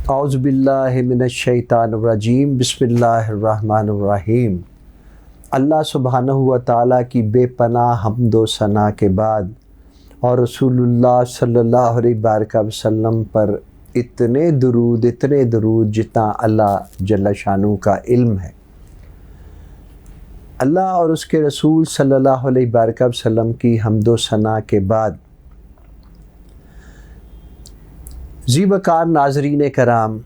اعوذ باللہ من الشیطان الرجیم بسم اللہ الرحمن الرحیم۔ اللہ سبحانہ و تعالیٰ کی بے پناہ حمد و ثنا کے بعد اور رسول اللہ صلی اللہ علیہ وسلم پر اتنے درود جتنا اللہ جل شانہ کا علم ہے، اللہ اور اس کے رسول صلی اللہ علیہ وسلم کی حمد و ثنا کے بعد ذی وقار ناظرین کرام،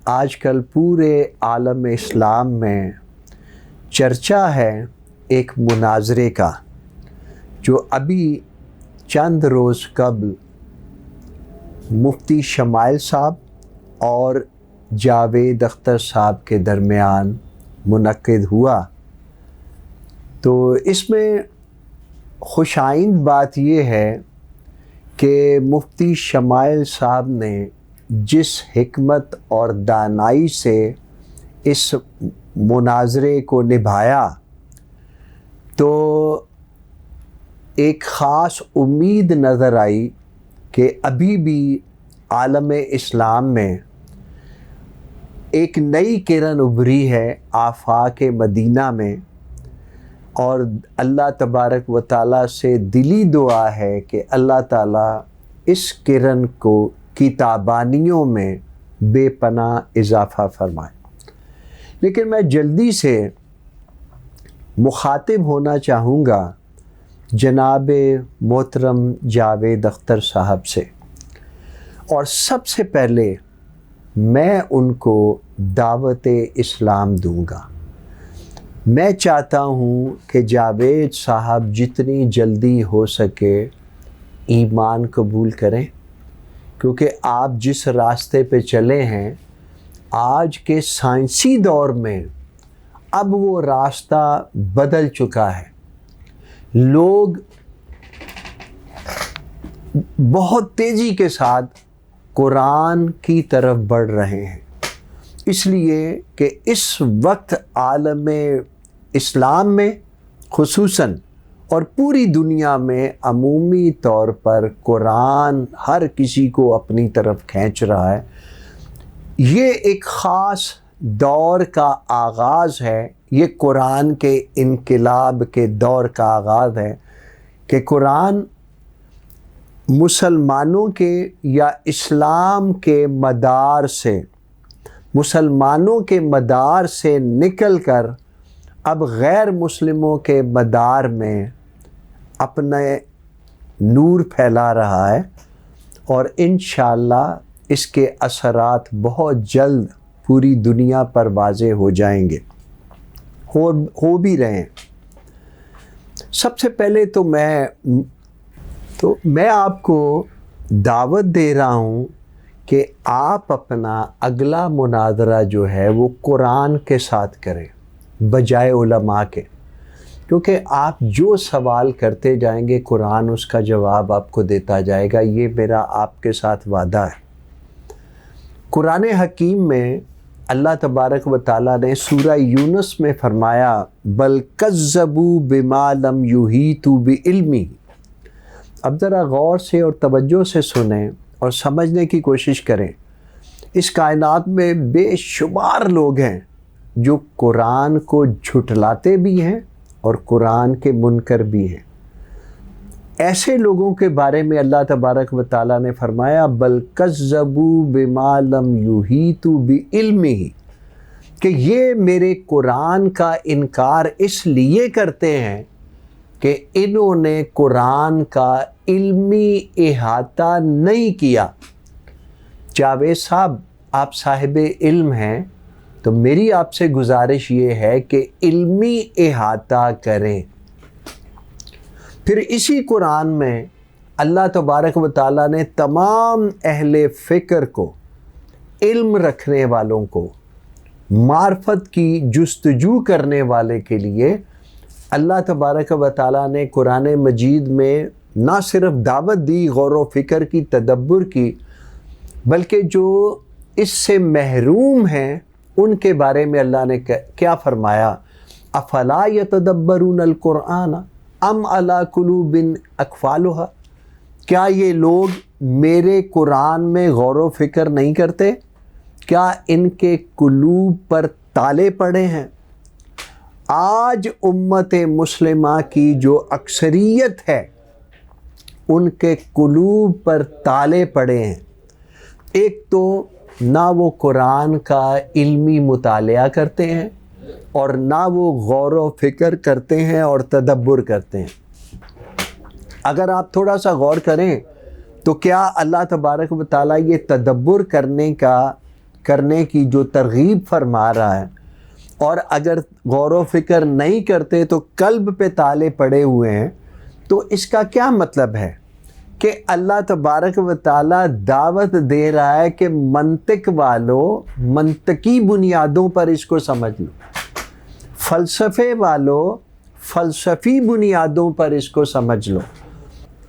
آج کل پورے عالم اسلام میں چرچا ہے ایک مناظرے کا، جو ابھی چند روز قبل مفتی شمائل صاحب اور جاوید اختر صاحب کے درمیان منعقد ہوا۔ تو اس میں خوش آئند بات یہ ہے کہ مفتی شمائل صاحب نے جس حکمت اور دانائی سے اس مناظرے کو نبھایا، تو ایک خاص امید نظر آئی کہ ابھی بھی عالم اسلام میں ایک نئی کرن ابھری ہے آفاق مدینہ میں، اور اللہ تبارک و تعالیٰ سے دلی دعا ہے کہ اللہ تعالیٰ اس کرن کو کی تابانیوں میں بے پناہ اضافہ فرمائے۔ لیکن میں جلدی سے مخاطب ہونا چاہوں گا جناب محترم جاوید اختر صاحب سے، اور سب سے پہلے میں ان کو دعوت اسلام دوں گا۔ میں چاہتا ہوں کہ جاوید صاحب جتنی جلدی ہو سکے ایمان قبول کریں، کیونکہ آپ جس راستے پہ چلے ہیں آج کے سائنسی دور میں اب وہ راستہ بدل چکا ہے۔ لوگ بہت تیزی کے ساتھ قرآن کی طرف بڑھ رہے ہیں، اس لیے کہ اس وقت عالم اسلام میں خصوصاً اور پوری دنیا میں عمومی طور پر قرآن ہر کسی کو اپنی طرف کھینچ رہا ہے۔ یہ ایک خاص دور کا آغاز ہے، یہ قرآن کے انقلاب کے دور کا آغاز ہے کہ قرآن مسلمانوں کے یا اسلام کے مدار سے نکل کر اب غیر مسلموں کے مدار میں اپنے نور پھیلا رہا ہے، اور انشاءاللہ اس کے اثرات بہت جلد پوری دنیا پر واضح ہو جائیں گے، ہو بھی رہے ہیں۔ سب سے پہلے تو میں آپ کو دعوت دے رہا ہوں کہ آپ اپنا اگلا مناظرہ جو ہے وہ قرآن کے ساتھ کریں بجائے علماء کے، کیونکہ آپ جو سوال کرتے جائیں گے قرآن اس کا جواب آپ کو دیتا جائے گا، یہ میرا آپ کے ساتھ وعدہ ہے۔ قرآن حکیم میں اللہ تبارک و تعالیٰ نے سورہ یونس میں فرمایا بل کذبوا بما لم یحیطوا بعلمہ۔ اب ذرا غور سے اور توجہ سے سنیں اور سمجھنے کی کوشش کریں۔ اس کائنات میں بے شمار لوگ ہیں جو قرآن کو جھٹلاتے بھی ہیں اور قرآن کے منکر بھی ہیں۔ ایسے لوگوں کے بارے میں اللہ تبارک و تعالیٰ نے فرمایا بل کذبوا بما لم یحیطوا بعلمہ، کہ یہ میرے قرآن کا انکار اس لیے کرتے ہیں کہ انہوں نے قرآن کا علمی احاطہ نہیں کیا۔ جاوید صاحب، آپ صاحب علم ہیں، تو میری آپ سے گزارش یہ ہے کہ علمی احاطہ کریں۔ پھر اسی قرآن میں اللہ تبارک و تعالیٰ نے تمام اہل فکر کو، علم رکھنے والوں کو، معرفت کی جستجو کرنے والے کے لیے اللہ تبارک و تعالیٰ نے قرآن مجید میں نہ صرف دعوت دی غور و فکر کی، تدبر کی، بلکہ جو اس سے محروم ہیں ان کے بارے میں اللہ نے کیا فرمایا افلا یتدبرون القرآن ام علی قلوب اقفالها، کیا یہ لوگ میرے قرآن میں غور و فکر نہیں کرتے کیا ان کے قلوب پر تالے پڑے ہیں؟ آج امت مسلمہ کی جو اکثریت ہے ان کے قلوب پر تالے پڑے ہیں۔ ایک تو نہ وہ قرآن کا علمی مطالعہ کرتے ہیں اور نہ وہ غور و فکر کرتے ہیں اور تدبر کرتے ہیں۔ اگر آپ تھوڑا سا غور کریں تو کیا اللہ تبارک و تعالیٰ یہ تدبر کرنے کی جو ترغیب فرما رہا ہے، اور اگر غور و فکر نہیں کرتے تو قلب پہ تالے پڑے ہوئے ہیں، تو اس کا کیا مطلب ہے کہ اللہ تبارک و تعالیٰ دعوت دے رہا ہے کہ منطق والوں منطقی بنیادوں پر اس کو سمجھ لو، فلسفے والوں فلسفی بنیادوں پر اس کو سمجھ لو،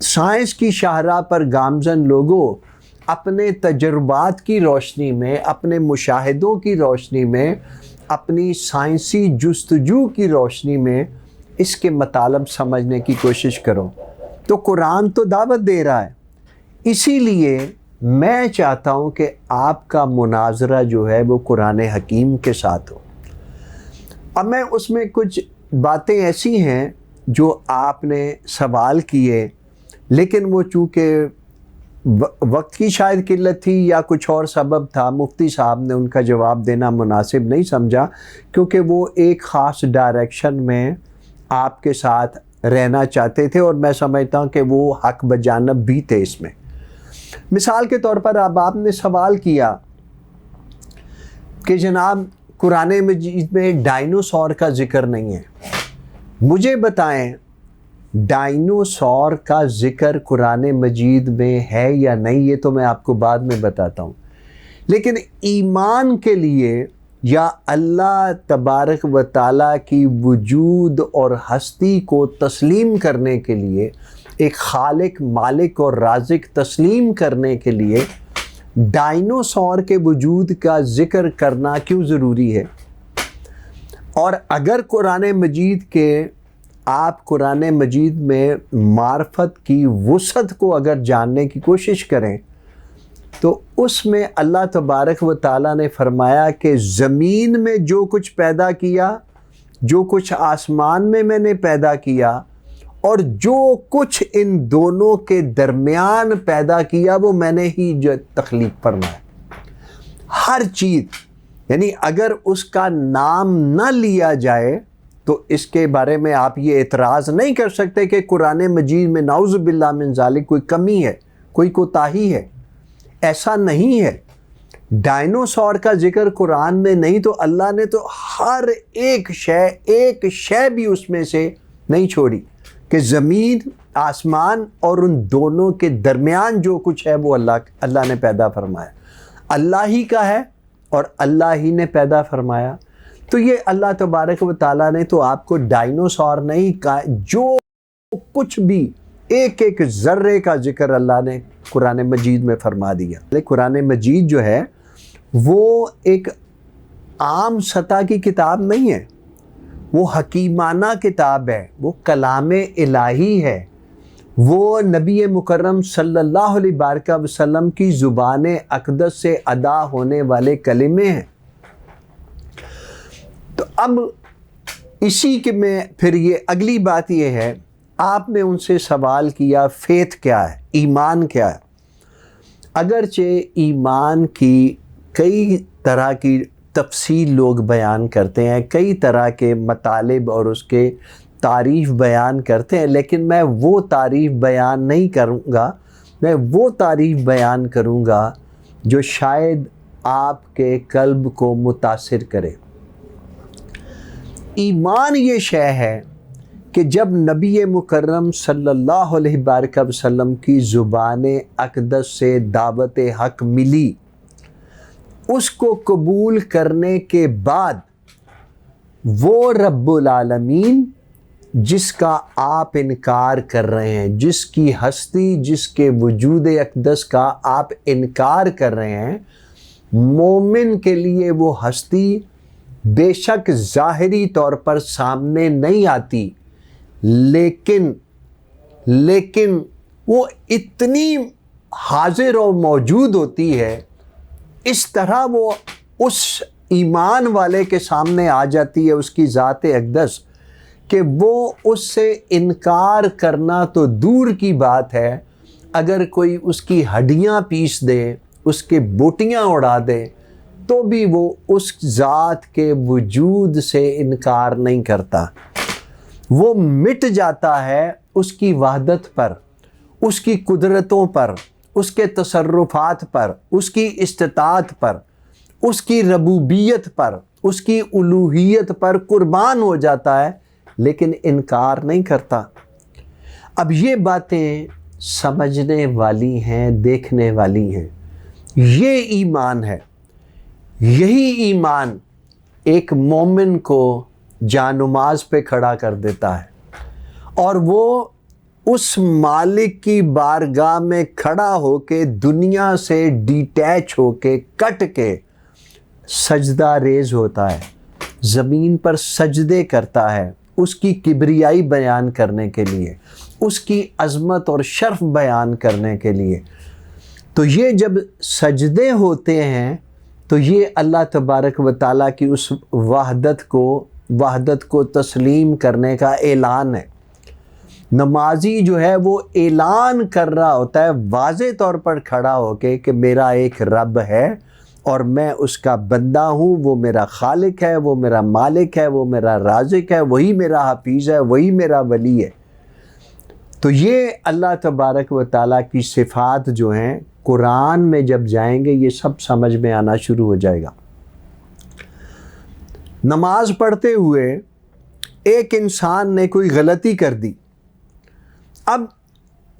سائنس کی شاہراہ پر گامزن لوگوں اپنے تجربات کی روشنی میں، اپنے مشاہدوں کی روشنی میں، اپنی سائنسی جستجو کی روشنی میں اس کے مطالب سمجھنے کی کوشش کرو۔ تو قرآن تو دعوت دے رہا ہے، اسی لیے میں چاہتا ہوں کہ آپ کا مناظرہ جو ہے وہ قرآن حکیم کے ساتھ ہو۔ اب میں اس میں کچھ باتیں ایسی ہیں جو آپ نے سوال کیے، لیکن وہ چونکہ وقت کی شاید قلت تھی یا کچھ اور سبب تھا، مفتی صاحب نے ان کا جواب دینا مناسب نہیں سمجھا، کیونکہ وہ ایک خاص ڈائریکشن میں آپ کے ساتھ رہنا چاہتے تھے، اور میں سمجھتا ہوں کہ وہ حق بجانب بھی تھے اس میں۔ مثال کے طور پر اب آپ نے سوال کیا کہ جناب قرآن مجید میں ڈائنوسور کا ذکر نہیں ہے، مجھے بتائیں ڈائنوسور کا ذکر قرآن مجید میں ہے یا نہیں، یہ تو میں آپ کو بعد میں بتاتا ہوں، لیکن ایمان کے لیے یا اللہ تبارک و تعالیٰ کی وجود اور ہستی کو تسلیم کرنے کے لیے، ایک خالق مالک اور رازق تسلیم کرنے کے لیے ڈائنوسور کے وجود کا ذکر کرنا کیوں ضروری ہے؟ اور اگر قرآن مجید کے آپ قرآن مجید میں معرفت کی وسعت کو اگر جاننے کی کوشش کریں تو اس میں اللہ تبارک و تعالیٰ نے فرمایا کہ زمین میں جو کچھ پیدا کیا، جو کچھ آسمان میں نے پیدا کیا، اور جو کچھ ان دونوں کے درمیان پیدا کیا وہ میں نے ہی جو تخلیق فرمایا۔ ہر چیز، یعنی اگر اس کا نام نہ لیا جائے تو اس کے بارے میں آپ یہ اعتراض نہیں کر سکتے کہ قرآن مجید میں نعوذ باللہ من ذالک کوئی کمی ہے، کوئی کوتاہی ہے۔ ایسا نہیں ہے۔ ڈائنوسور کا ذکر قرآن میں نہیں تو اللہ نے تو ہر ایک شے بھی اس میں سے نہیں چھوڑی، کہ زمین آسمان اور ان دونوں کے درمیان جو کچھ ہے وہ اللہ نے پیدا فرمایا، اللہ ہی کا ہے اور اللہ ہی نے پیدا فرمایا۔ تو یہ اللہ تبارک و تعالیٰ نے تو آپ کو ڈائنوسور نہیں کہا، جو کچھ بھی ایک ایک ذرے کا ذکر اللہ نے قرآن مجید میں فرما دیا۔ قرآن مجید جو ہے وہ ایک عام سطح کی کتاب نہیں ہے، وہ حکیمانہ کتاب ہے، وہ کلام الہی ہے، وہ نبی مکرم صلی اللہ علیہ وسلم کی زبان اقدس سے ادا ہونے والے کلمے ہیں۔ تو اب اسی کے میں پھر یہ اگلی بات یہ ہے، آپ نے ان سے سوال کیا فیتھ کیا ہے، ایمان کیا ہے؟ اگرچہ ایمان کی کئی طرح کی تفصیل لوگ بیان کرتے ہیں، کئی طرح کے مطالب اور اس کے تعریف بیان کرتے ہیں، لیکن میں وہ تعریف بیان نہیں کروں گا، میں وہ تعریف بیان کروں گا جو شاید آپ کے قلب کو متاثر کرے۔ ایمان یہ شے ہے کہ جب نبی مکرم صلی اللہ علیہ وسلم کی زبان اقدس سے دعوت حق ملی، اس کو قبول کرنے کے بعد وہ رب العالمین جس کا آپ انکار کر رہے ہیں، جس کی ہستی، جس کے وجود اقدس کا آپ انکار کر رہے ہیں، مومن کے لیے وہ ہستی بے شک ظاہری طور پر سامنے نہیں آتی، لیکن وہ اتنی حاضر و موجود ہوتی ہے، اس طرح وہ اس ایمان والے کے سامنے آ جاتی ہے اس کی ذات اقدس کہ وہ اس سے انکار کرنا تو دور کی بات ہے، اگر کوئی اس کی ہڈیاں پیس دے، اس کے بوٹیاں اڑا دے، تو بھی وہ اس ذات کے وجود سے انکار نہیں کرتا۔ وہ مٹ جاتا ہے اس کی وحدت پر، اس کی قدرتوں پر، اس کے تصرفات پر، اس کی استطاعت پر، اس کی ربوبیت پر، اس کی الوہیت پر قربان ہو جاتا ہے، لیکن انکار نہیں کرتا۔ اب یہ باتیں سمجھنے والی ہیں، دیکھنے والی ہیں۔ یہ ایمان ہے، یہی ایمان ایک مومن کو جانماز پہ کھڑا کر دیتا ہے، اور وہ اس مالک کی بارگاہ میں کھڑا ہو کے دنیا سے ڈیٹیچ ہو کے کٹ کے سجدہ ریز ہوتا ہے، زمین پر سجدے کرتا ہے اس کی کبریائی بیان کرنے کے لیے، اس کی عظمت اور شرف بیان کرنے کے لیے۔ تو یہ جب سجدے ہوتے ہیں تو یہ اللہ تبارک و تعالیٰ کی اس وحدت کو تسلیم کرنے کا اعلان ہے۔ نمازی جو ہے وہ اعلان کر رہا ہوتا ہے واضح طور پر کھڑا ہو کے کہ میرا ایک رب ہے اور میں اس کا بندہ ہوں، وہ میرا خالق ہے، وہ میرا مالک ہے، وہ میرا رازق ہے، وہی میرا حفیظ ہے، وہی میرا ولی ہے۔ تو یہ اللہ تبارک و تعالیٰ کی صفات جو ہیں قرآن میں جب جائیں گے یہ سب سمجھ میں آنا شروع ہو جائے گا۔ نماز پڑھتے ہوئے ایک انسان نے کوئی غلطی کر دی، اب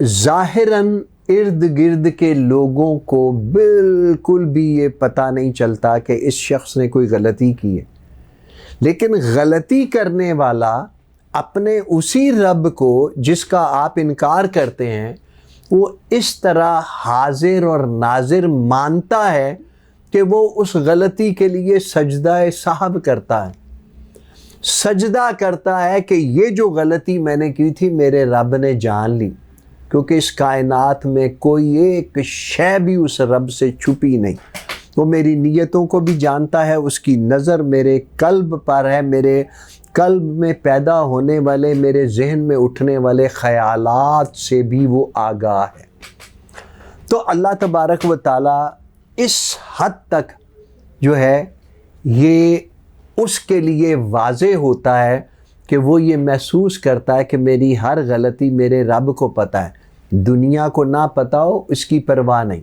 ظاہراً ارد گرد کے لوگوں کو بالکل بھی یہ پتہ نہیں چلتا کہ اس شخص نے کوئی غلطی کی ہے، لیکن غلطی کرنے والا اپنے اسی رب کو جس کا آپ انکار کرتے ہیں وہ اس طرح حاضر اور ناظر مانتا ہے کہ وہ اس غلطی کے لیے سجدہ سہو کرتا ہے، سجدہ کرتا ہے کہ یہ جو غلطی میں نے کی تھی میرے رب نے جان لی، کیونکہ اس کائنات میں کوئی ایک شے بھی اس رب سے چھپی نہیں، وہ میری نیتوں کو بھی جانتا ہے، اس کی نظر میرے قلب پر ہے، میرے قلب میں پیدا ہونے والے، میرے ذہن میں اٹھنے والے خیالات سے بھی وہ آگاہ ہے۔ تو اللہ تبارک و تعالیٰ اس حد تک جو ہے یہ اس کے لیے واضح ہوتا ہے کہ وہ یہ محسوس کرتا ہے کہ میری ہر غلطی میرے رب کو پتہ ہے، دنیا کو نہ پتہ ہو اس کی پرواہ نہیں۔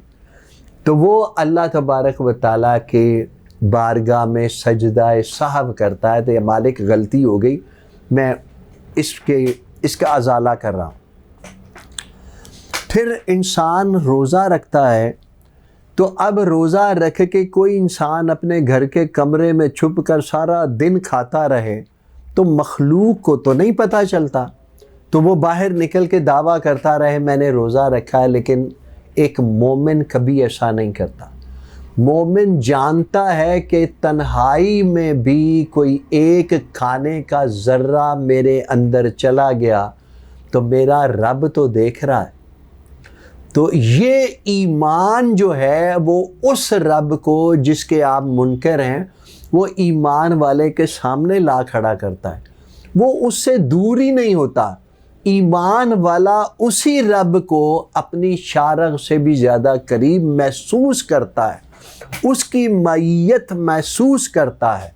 تو وہ اللہ تبارک و تعالیٰ کے بارگاہ میں سجدہ سہو کرتا ہے، تو یہ مالک غلطی ہو گئی، میں اس کا ازالہ کر رہا ہوں۔ پھر انسان روزہ رکھتا ہے، تو اب روزہ رکھ کے کوئی انسان اپنے گھر کے کمرے میں چھپ کر سارا دن کھاتا رہے تو مخلوق کو تو نہیں پتہ چلتا، تو وہ باہر نکل کے دعویٰ کرتا رہے میں نے روزہ رکھا ہے، لیکن ایک مومن کبھی ایسا نہیں کرتا۔ مومن جانتا ہے کہ تنہائی میں بھی کوئی ایک کھانے کا ذرہ میرے اندر چلا گیا تو میرا رب تو دیکھ رہا ہے۔ تو یہ ایمان جو ہے وہ اس رب کو جس کے آپ منکر ہیں وہ ایمان والے کے سامنے لا کھڑا کرتا ہے، وہ اس سے دور ہی نہیں ہوتا۔ ایمان والا اسی رب کو اپنی شارغ سے بھی زیادہ قریب محسوس کرتا ہے، اس کی معیت محسوس کرتا ہے،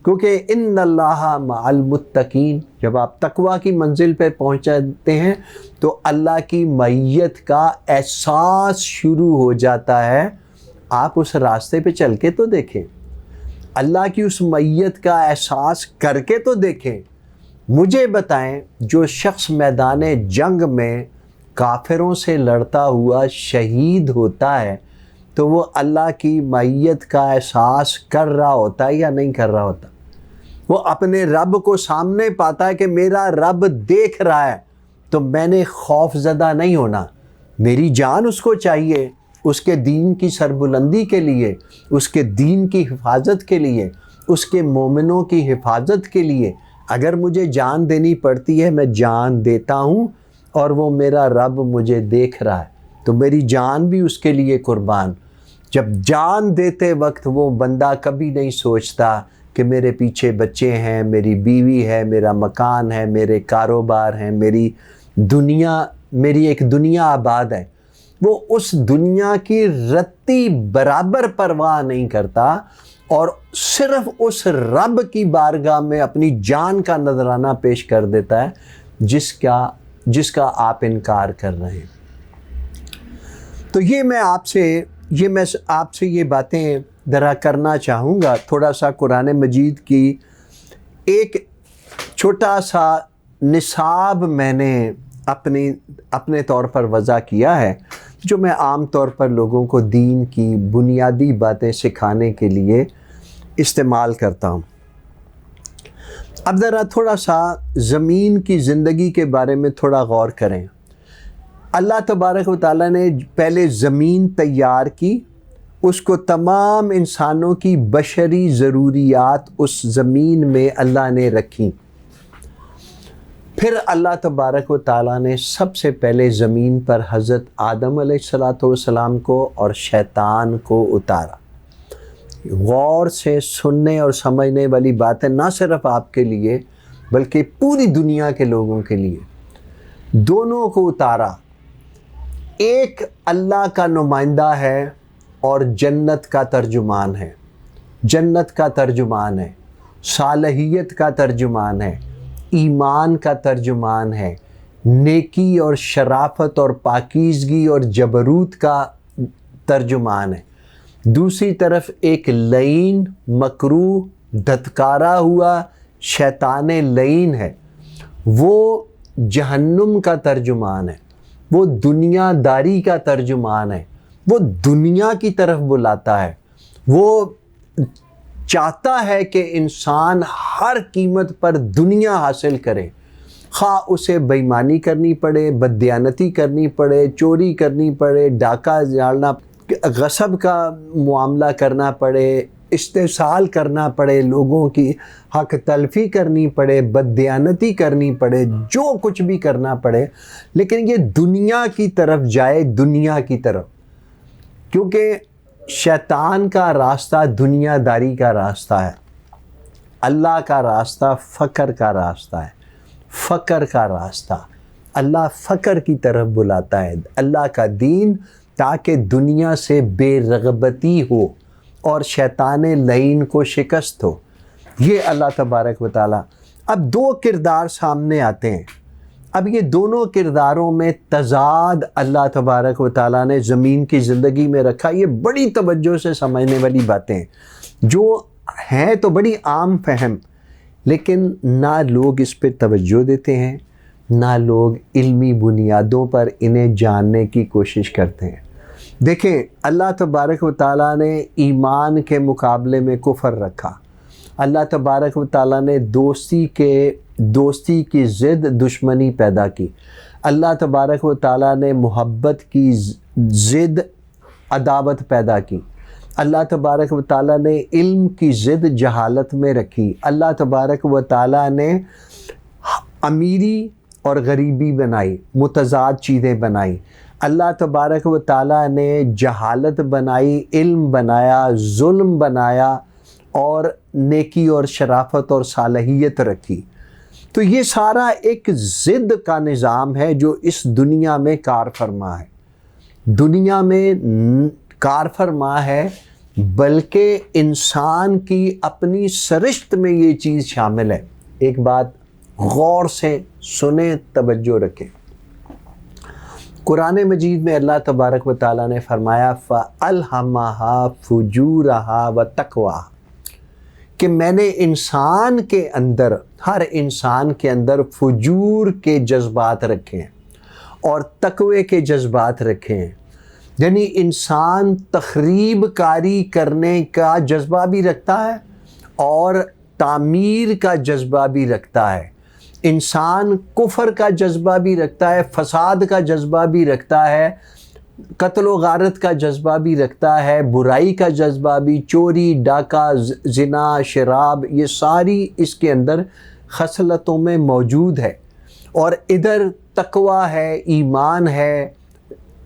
کیونکہ ان اللہ مع المتقین، جب آپ تقوی کی منزل پہ پہنچ جاتے ہیں تو اللہ کی معیت کا احساس شروع ہو جاتا ہے۔ آپ اس راستے پہ چل کے تو دیکھیں، اللہ کی اس معیت کا احساس کر کے تو دیکھیں۔ مجھے بتائیں جو شخص میدان جنگ میں کافروں سے لڑتا ہوا شہید ہوتا ہے تو وہ اللہ کی معیت کا احساس کر رہا ہوتا ہے یا نہیں کر رہا ہوتا؟ وہ اپنے رب کو سامنے پاتا ہے کہ میرا رب دیکھ رہا ہے، تو میں نے خوف زدہ نہیں ہونا، میری جان اس کو چاہیے، اس کے دین کی سربلندی کے لیے، اس کے دین کی حفاظت کے لیے، اس کے مومنوں کی حفاظت کے لیے اگر مجھے جان دینی پڑتی ہے میں جان دیتا ہوں، اور وہ میرا رب مجھے دیکھ رہا ہے تو میری جان بھی اس کے لیے قربان۔ جب جان دیتے وقت وہ بندہ کبھی نہیں سوچتا کہ میرے پیچھے بچے ہیں، میری بیوی ہے، میرا مکان ہے، میرے کاروبار ہیں، میری ایک دنیا آباد ہے. وہ اس دنیا کی رتی برابر پرواہ نہیں کرتا اور صرف اس رب کی بارگاہ میں اپنی جان کا نذرانہ پیش کر دیتا ہے جس کا آپ انکار کر رہے ہیں. تو میں آپ سے یہ باتیں ذرا کرنا چاہوں گا. تھوڑا سا قرآن مجید کی ایک چھوٹا سا نصاب میں نے اپنے طور پر وضع کیا ہے، جو میں عام طور پر لوگوں کو دین کی بنیادی باتیں سکھانے کے لیے استعمال کرتا ہوں. اب ذرا تھوڑا سا زمین کی زندگی کے بارے میں تھوڑا غور کریں. اللہ تبارک و تعالیٰ نے پہلے زمین تیار کی، اس کو تمام انسانوں کی بشری ضروریات اس زمین میں اللہ نے رکھی. پھر اللہ تبارک و تعالیٰ نے سب سے پہلے زمین پر حضرت آدم علیہ السلام کو اور شیطان کو اتارا. غور سے سننے اور سمجھنے والی بات ہے، نہ صرف آپ کے لیے بلکہ پوری دنیا کے لوگوں کے لیے. دونوں کو اتارا. ایک اللہ کا نمائندہ ہے اور جنت کا ترجمان ہے، جنت کا ترجمان ہے، صالحیت کا ترجمان ہے، ایمان کا ترجمان ہے، نیکی اور شرافت اور پاکیزگی اور جبروت کا ترجمان ہے. دوسری طرف ایک لعین، مکروہ، دھتکارا ہوا شیطان لعین ہے. وہ جہنم کا ترجمان ہے، وہ دنیا داری کا ترجمان ہے. وہ دنیا کی طرف بلاتا ہے. وہ چاہتا ہے کہ انسان ہر قیمت پر دنیا حاصل کرے، خواہ اسے بے ایمانی کرنی پڑے، بددیانتی کرنی پڑے، چوری کرنی پڑے، ڈاکہ ڈالنا، غصب کا معاملہ کرنا پڑے، استحصال کرنا پڑے، لوگوں کی حق تلفی کرنی پڑے، بددیانتی کرنی پڑے، جو کچھ بھی کرنا پڑے، لیکن یہ دنیا کی طرف جائے، دنیا کی طرف. کیونکہ شیطان کا راستہ دنیا داری کا راستہ ہے، اللہ کا راستہ فقر کا راستہ ہے. فقر کا راستہ، اللہ فقر کی طرف بلاتا ہے. اللہ کا دین تاکہ دنیا سے بے رغبتی ہو اور شیطان لعین کو شکست ہو. یہ اللہ تبارک و تعالیٰ. اب دو کردار سامنے آتے ہیں. اب یہ دونوں کرداروں میں تضاد اللہ تبارک و تعالیٰ نے زمین کی زندگی میں رکھا. یہ بڑی توجہ سے سمجھنے والی باتیں ہیں، جو ہیں تو بڑی عام فہم، لیکن نہ لوگ اس پہ توجہ دیتے ہیں، نہ لوگ علمی بنیادوں پر انہیں جاننے کی کوشش کرتے ہیں. دیکھیں، اللہ تبارک و تعالیٰ نے ایمان کے مقابلے میں کفر رکھا. اللہ تبارک و تعالیٰ نے دوستی کی ضد دشمنی پیدا کی. اللہ تبارک و تعالیٰ نے محبت کی ضد عداوت پیدا کی. اللہ تبارک و تعالیٰ نے علم کی ضد جہالت میں رکھی. اللہ تبارک و تعالیٰ نے امیری اور غریبی بنائی، متضاد چیزیں بنائی. اللہ تبارک و تعالیٰ نے جہالت بنائی، علم بنایا، ظلم بنایا اور نیکی اور شرافت اور صالحیت رکھی. تو یہ سارا ایک ضد کا نظام ہے جو اس دنیا میں کار فرما ہے. دنیا میں کار فرما ہے، بلکہ انسان کی اپنی سرشت میں یہ چیز شامل ہے. ایک بات غور سے سنیں، توجہ رکھیں. قرآن مجید میں اللہ تبارک و تعالیٰ نے فرمایا فَأَلْهَمَهَا فُجُورَهَا وَتَقْوَاهَا، کہ میں نے انسان کے اندر، ہر انسان کے اندر فجور کے جذبات رکھے ہیں اور تقوی کے جذبات رکھے ہیں. یعنی انسان تخریب کاری کرنے کا جذبہ بھی رکھتا ہے اور تعمیر کا جذبہ بھی رکھتا ہے. انسان کفر کا جذبہ بھی رکھتا ہے، فساد کا جذبہ بھی رکھتا ہے، قتل و غارت کا جذبہ بھی رکھتا ہے، برائی کا جذبہ بھی، چوری، ڈاکہ، زنا، شراب، یہ ساری اس کے اندر خصلتوں میں موجود ہے. اور ادھر تقوی ہے، ایمان ہے،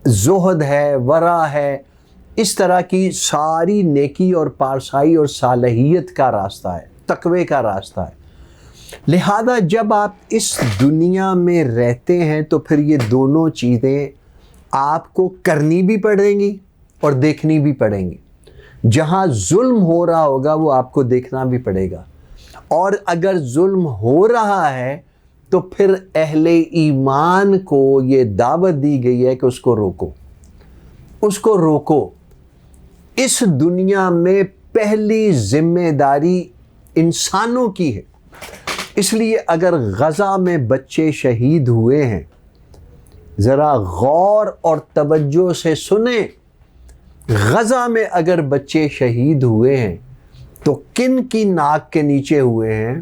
زہد ہے، ورع ہے، اس طرح کی ساری نیکی اور پارسائی اور صالحیت کا راستہ ہے، تقوی کا راستہ ہے۔ لہذا جب آپ اس دنیا میں رہتے ہیں تو پھر یہ دونوں چیزیں آپ کو کرنی بھی پڑیں گی اور دیکھنی بھی پڑیں گی۔ جہاں ظلم ہو رہا ہوگا وہ آپ کو دیکھنا بھی پڑے گا، اور اگر ظلم ہو رہا ہے تو پھر اہل ایمان کو یہ دعوت دی گئی ہے کہ اس کو روکو، اس کو روکو۔ اس دنیا میں پہلی ذمہ داری انسانوں کی ہے۔ اس لیے اگر غزہ میں بچے شہید ہوئے ہیں، ذرا غور اور توجہ سے سنیں، غزہ میں اگر بچے شہید ہوئے ہیں تو کن کی ناک کے نیچے ہوئے ہیں؟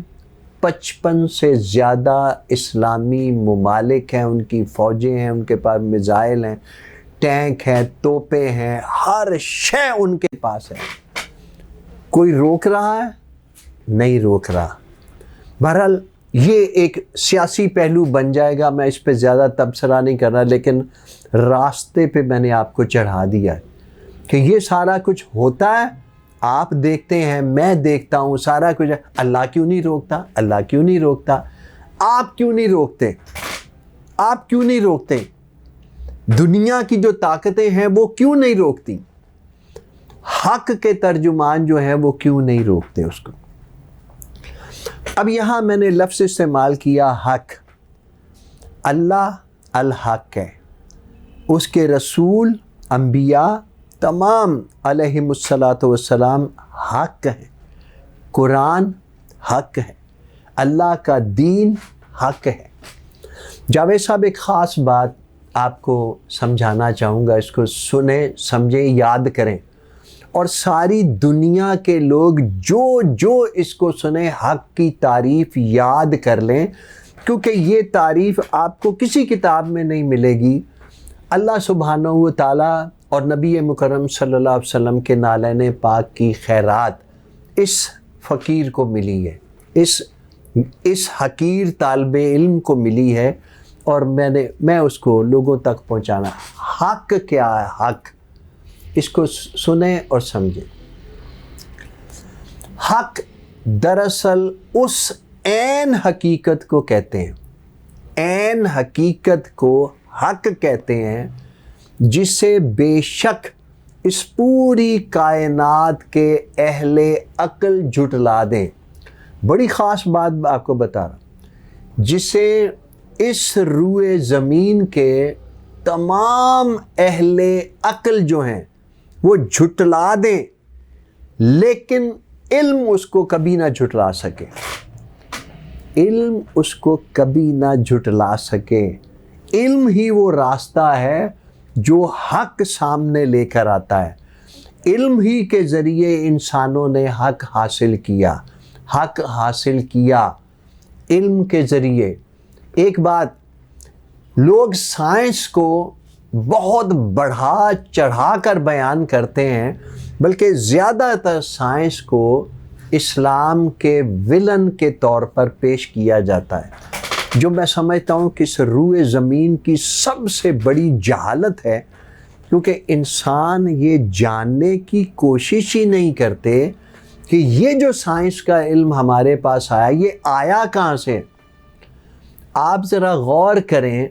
55 سے زیادہ اسلامی ممالک ہیں، ان کی فوجیں ہیں، ان کے پاس میزائل ہیں، ٹینک ہیں، توپیں ہیں، ہر شے ان کے پاس ہے۔ کوئی روک رہا ہے؟ نہیں روک رہا۔ بہرحال یہ ایک سیاسی پہلو بن جائے گا، میں اس پہ زیادہ تبصرہ نہیں کر رہا، لیکن راستے پہ میں نے آپ کو چڑھا دیا ہے کہ یہ سارا کچھ ہوتا ہے، آپ دیکھتے ہیں، میں دیکھتا ہوں، سارا کچھ ہے۔ اللہ کیوں نہیں روکتا؟ اللہ کیوں نہیں روکتا؟ آپ کیوں نہیں روکتے؟ آپ کیوں نہیں روکتے؟ دنیا کی جو طاقتیں ہیں وہ کیوں نہیں روکتی؟ حق کے ترجمان جو ہیں وہ کیوں نہیں روکتے اس کو؟ اب یہاں میں نے لفظ استعمال کیا حق۔ اللہ الحق ہے، اس کے رسول انبیاء تمام علیہم الصلاۃ والسلام حق ہیں، قرآن حق ہے، اللہ کا دین حق ہے۔ جاوید صاحب ایک خاص بات آپ کو سمجھانا چاہوں گا، اس کو سنیں، سمجھیں، یاد کریں، اور ساری دنیا کے لوگ جو اس کو سنیں حق کی تعریف یاد کر لیں، کیونکہ یہ تعریف آپ کو کسی کتاب میں نہیں ملے گی۔ اللہ سبحانہ و تعالیٰ اور نبی مکرم صلی اللہ علیہ وسلم کے نالین پاک کی خیرات اس فقیر کو ملی ہے، اس حقیر طالب علم کو ملی ہے، اور میں اس کو لوگوں تک پہنچانا۔ حق کیا ہے؟ حق، اس کو سنیں اور سمجھیں۔ حق دراصل اس عین حقیقت کو کہتے ہیں، عین حقیقت کو حق کہتے ہیں جسے بے شک اس پوری کائنات کے اہل عقل جھٹلا دیں۔ بڑی خاص بات آپ کو بتا رہا، جسے اس روئے زمین کے تمام اہل عقل جو ہیں وہ جھٹلا دیں، لیکن علم اس کو کبھی نہ جھٹلا سکے، علم اس کو کبھی نہ جھٹلا سکے۔ علم ہی وہ راستہ ہے جو حق سامنے لے کر آتا ہے، علم ہی کے ذریعے انسانوں نے حق حاصل کیا، حق حاصل کیا علم کے ذریعے۔ ایک بات، لوگ سائنس کو بہت بڑھا چڑھا کر بیان کرتے ہیں، بلکہ زیادہ تر سائنس کو اسلام کے ولن کے طور پر پیش کیا جاتا ہے، جو میں سمجھتا ہوں کہ اس روئے زمین کی سب سے بڑی جہالت ہے، کیونکہ انسان یہ جاننے کی کوشش ہی نہیں کرتے کہ یہ جو سائنس کا علم ہمارے پاس آیا، یہ آیا کہاں سے؟ آپ ذرا غور کریں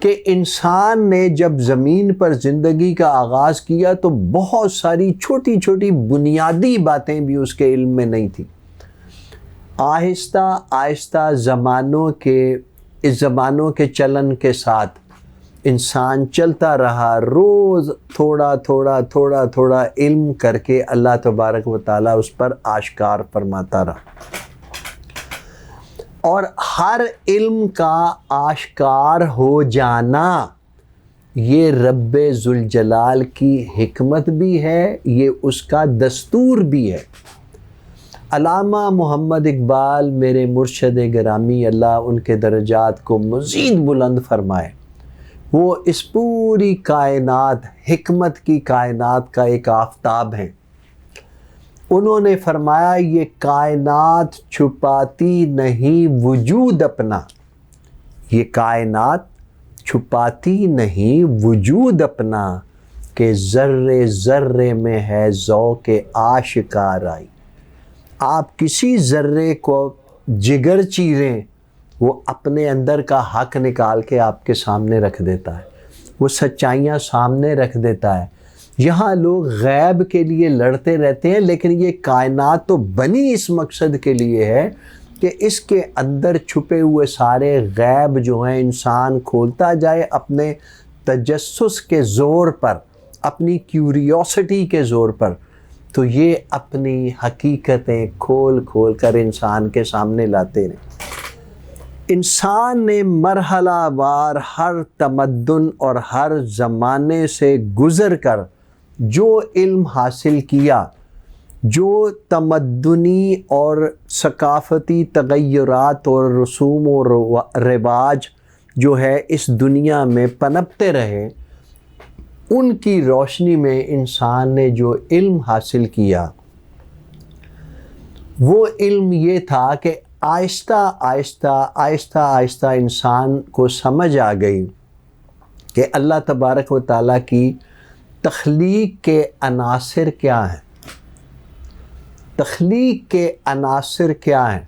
کہ انسان نے جب زمین پر زندگی کا آغاز کیا تو بہت ساری چھوٹی چھوٹی بنیادی باتیں بھی اس کے علم میں نہیں تھیں۔ آہستہ آہستہ زمانوں کے چلن کے ساتھ انسان چلتا رہا، روز تھوڑا تھوڑا تھوڑا تھوڑا علم کر کے اللہ تبارک و تعالیٰ اس پر آشکار فرماتا رہا، اور ہر علم کا آشکار ہو جانا یہ رب ذوالجلال کی حکمت بھی ہے، یہ اس کا دستور بھی ہے۔ علامہ محمد اقبال میرے مرشد گرامی، اللہ ان کے درجات کو مزید بلند فرمائے، وہ اس پوری کائنات، حکمت کی کائنات کا ایک آفتاب ہیں۔ انہوں نے فرمایا یہ کائنات چھپاتی نہیں وجود اپنا، یہ کائنات چھپاتی نہیں وجود اپنا، کہ کہ ذرے ذرے میں ہے ذوق آشکارائی. آپ کسی ذرے کو جگر چیریں وہ اپنے اندر کا حق نکال کے آپ کے سامنے رکھ دیتا ہے، وہ سچائیاں سامنے رکھ دیتا ہے. یہاں لوگ غیب کے لیے لڑتے رہتے ہیں، لیکن یہ کائنات تو بنی اس مقصد کے لیے ہے کہ اس کے اندر چھپے ہوئے سارے غیب جو ہیں انسان کھولتا جائے اپنے تجسس کے زور پر، اپنی کیوریوسٹی کے زور پر. تو یہ اپنی حقیقتیں کھول کھول کر انسان کے سامنے لاتے ہیں. انسان نے مرحلہ وار ہر تمدن اور ہر زمانے سے گزر کر جو علم حاصل کیا، جو تمدنی اور ثقافتی تغیرات اور رسوم و رواج جو ہے اس دنیا میں پنپتے رہے، ان کی روشنی میں انسان نے جو علم حاصل کیا وہ علم یہ تھا کہ آہستہ آہستہ انسان کو سمجھ آ گئی کہ اللہ تبارک و تعالیٰ کی تخلیق کے عناصر کیا ہیں. تخلیق کے عناصر کیا ہیں؟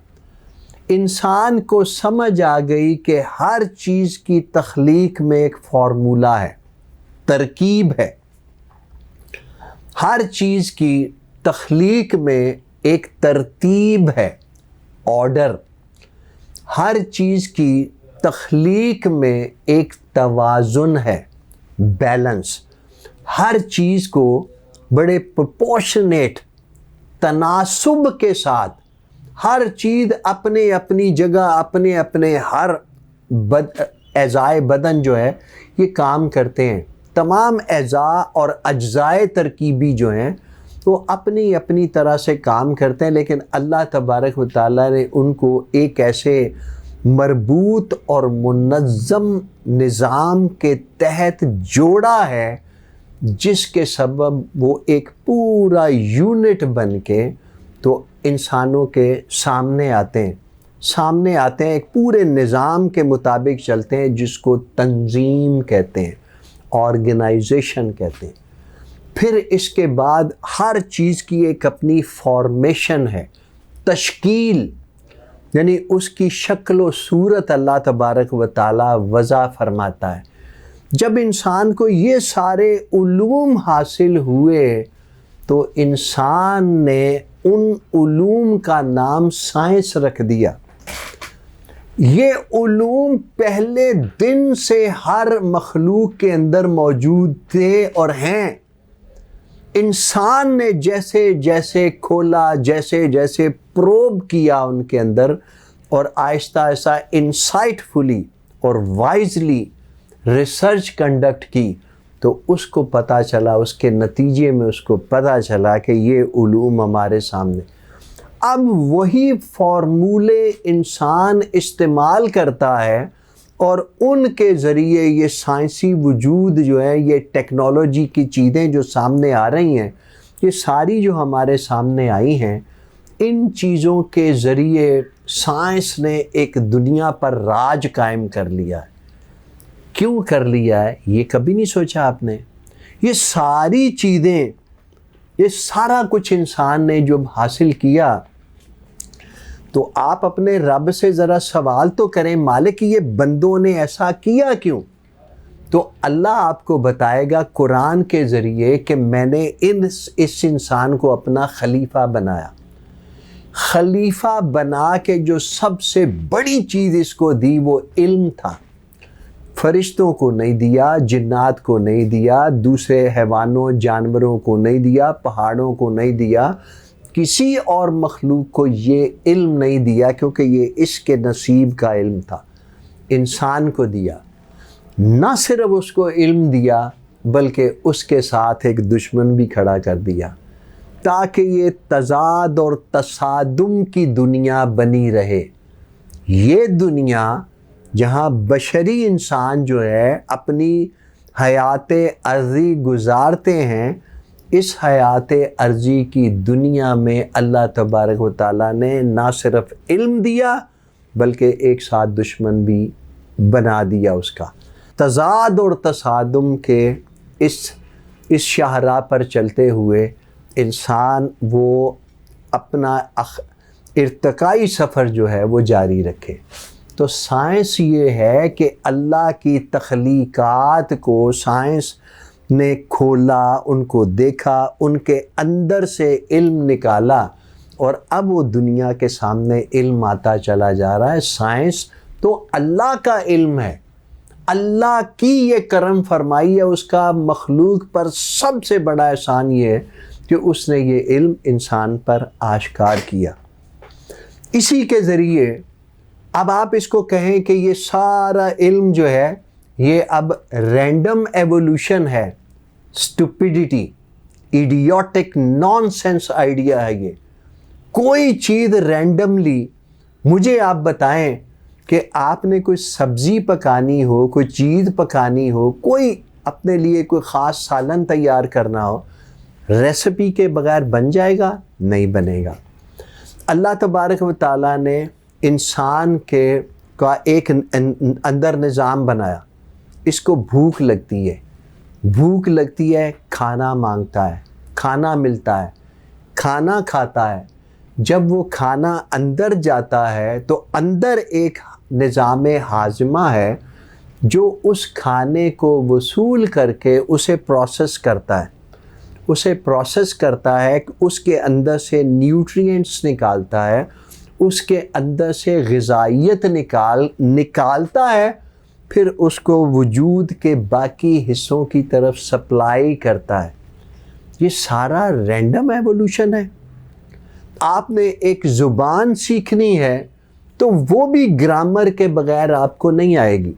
انسان کو سمجھ آ گئی کہ ہر چیز کی تخلیق میں ایک فارمولہ ہے، ترکیب ہے. ہر چیز کی تخلیق میں ایک ترتیب ہے، آرڈر. ہر چیز کی تخلیق میں ایک توازن ہے، بیلنس. ہر چیز کو بڑے پروپورشنیٹ تناسب کے ساتھ، ہر چیز اپنے اپنی جگہ، اپنے اپنے ہر اعضائے بدن جو ہے یہ کام کرتے ہیں. تمام اعضاء اور اجزائے ترکیبی جو ہیں وہ اپنی اپنی طرح سے کام کرتے ہیں، لیکن اللہ تبارک و تعالیٰ نے ان کو ایک ایسے مربوط اور منظم نظام کے تحت جوڑا ہے جس کے سبب وہ ایک پورا یونٹ بن کے تو انسانوں کے سامنے آتے ہیں ایک پورے نظام کے مطابق چلتے ہیں، جس کو تنظیم کہتے ہیں، آرگنائزیشن کہتے ہیں. پھر اس کے بعد ہر چیز کی ایک اپنی فارمیشن ہے، تشکیل، یعنی اس کی شکل و صورت اللہ تبارک و تعالیٰ وضع فرماتا ہے. جب انسان کو یہ سارے علوم حاصل ہوئے تو انسان نے ان علوم کا نام سائنس رکھ دیا. یہ علوم پہلے دن سے ہر مخلوق کے اندر موجود تھے اور ہیں. انسان نے جیسے جیسے کھولا، جیسے جیسے پروب کیا ان کے اندر، اور آہستہ آہستہ انسائٹ فلی اور وائزلی ریسرچ کنڈکٹ کی، تو اس کو پتہ چلا، اس کے نتیجے میں اس کو پتہ چلا کہ یہ علوم ہمارے سامنے. اب وہی فارمولے انسان استعمال کرتا ہے اور ان کے ذریعے یہ سائنسی وجود جو ہے، یہ ٹیکنالوجی کی چیزیں جو سامنے آ رہی ہیں، یہ ساری جو ہمارے سامنے آئی ہیں، ان چیزوں کے ذریعے سائنس نے ایک دنیا پر راج قائم کر لیا ہے. کیوں کر لیا ہے یہ کبھی نہیں سوچا آپ نے؟ یہ ساری چیزیں، یہ سارا کچھ انسان نے جو حاصل کیا، تو آپ اپنے رب سے ذرا سوال تو کریں، مالک یہ بندوں نے ایسا کیا کیوں؟ تو اللہ آپ کو بتائے گا قرآن کے ذریعے کہ میں نے اس انسان کو اپنا خلیفہ بنایا. خلیفہ بنا کے جو سب سے بڑی چیز اس کو دی وہ علم تھا. فرشتوں کو نہیں دیا، جنات کو نہیں دیا، دوسرے حیوانوں جانوروں کو نہیں دیا، پہاڑوں کو نہیں دیا، کسی اور مخلوق کو یہ علم نہیں دیا، کیونکہ یہ اس کے نصیب کا علم تھا. انسان کو دیا. نہ صرف اس کو علم دیا بلکہ اس کے ساتھ ایک دشمن بھی کھڑا کر دیا، تاکہ یہ تضاد اور تصادم کی دنیا بنی رہے. یہ دنیا جہاں بشری انسان جو ہے اپنی حیات عرضی گزارتے ہیں، اس حیات عرضی کی دنیا میں اللہ تبارک و تعالیٰ نے نہ صرف علم دیا بلکہ ایک ساتھ دشمن بھی بنا دیا اس کا. تضاد اور تصادم کے اس اس شاہراہ پر چلتے ہوئے انسان وہ اپنا ارتقائی سفر جو ہے وہ جاری رکھے۔ تو سائنس یہ ہے کہ اللہ کی تخلیقات کو سائنس نے کھولا، ان کو دیکھا، ان کے اندر سے علم نکالا، اور اب وہ دنیا کے سامنے علم آتا چلا جا رہا ہے۔ سائنس تو اللہ کا علم ہے، اللہ کی یہ کرم فرمائی ہے، اس کا مخلوق پر سب سے بڑا احسان یہ ہے کہ اس نے یہ علم انسان پر آشکار کیا۔ اسی کے ذریعے اب آپ اس کو کہیں کہ یہ سارا علم جو ہے یہ اب رینڈم ایوولوشن ہے، stupidity, idiotic naan sense idea ہے۔ یہ کوئی چیز رینڈملی، مجھے آپ بتائیں کہ آپ نے کوئی سبزی پکانی ہو، کوئی چیز پکانی ہو، کوئی اپنے لیے کوئی خاص سالن تیار کرنا ہو، ریسیپی کے بغیر بن جائے گا؟ نہیں بنے گا۔ اللہ تبارک و تعالیٰ نے انسان کا ایک اندر نظام بنایا، اس کو بھوک لگتی ہے، بھوک لگتی ہے، کھانا مانگتا ہے، کھانا ملتا ہے، کھانا کھاتا ہے۔ جب وہ کھانا اندر جاتا ہے تو اندر ایک نظام ہاضمہ ہے جو اس کھانے کو وصول کر کے اسے پروسیس کرتا ہے، اسے پروسیس کرتا ہے، اس کے اندر سے نیوٹرینٹس نکالتا ہے، اس کے اندر سے غذائیت نکالتا ہے، پھر اس کو وجود کے باقی حصوں کی طرف سپلائی کرتا ہے۔ یہ سارا رینڈم ایوولوشن ہے۔ آپ نے ایک زبان سیکھنی ہے تو وہ بھی گرامر کے بغیر آپ کو نہیں آئے گی۔